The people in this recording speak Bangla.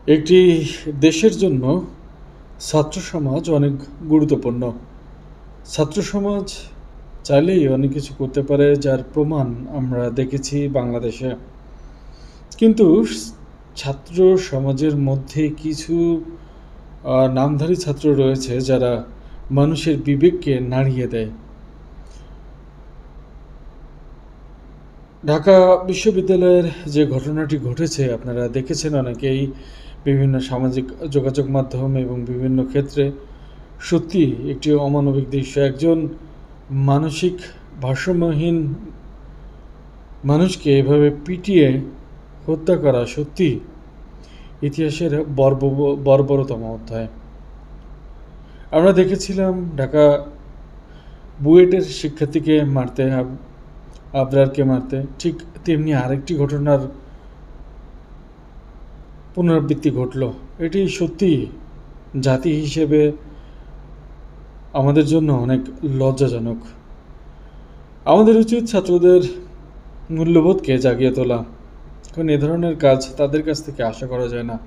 একটি দেশের জন্য ছাত্র সমাজ অনেক গুরুত্বপূর্ণ। ছাত্র সমাজ চাইলেই অনেক কিছু করতে পারে, যার প্রমাণ আমরা দেখেছি বাংলাদেশে। কিন্তু ছাত্র সমাজের মধ্যে কিছু নামধারী ছাত্র রয়েছে যারা মানুষের বিবেককে নাড়িয়ে দেয়। ঢাকা বিশ্ববিদ্যালয়ের যে ঘটনাটি ঘটেছে আপনারা দেখেছেন অনেকেই, বিভিন্ন সামাজিক যোগাযোগ মাধ্যম এবং বিভিন্ন ক্ষেত্রে। সত্যি একটি অমানবিক দৃশ্য। একজন মানসিক ভারসাম্যহীন মানুষকে এভাবে পিটিয়ে হত্যা করা সত্যি ইতিহাসের বর্বরতম অধ্যায়। আমরা দেখেছিলাম ঢাকা বুয়েটের শিক্ষার্থীকে মারতে, আবরারকে মারতে। ঠিক তেমনি আরেকটি ঘটনার পুনরাবৃত্তি ঘটল। এটি সত্যি জাতি হিসেবে আমাদের জন্য অনেক লজ্জাজনক। আমাদের উচিত ছাত্রদের মূল্যবোধকে জাগিয়ে তোলা, কারণ এ ধরনের কাজ তাদের কাছ থেকে আশা করা যায় না।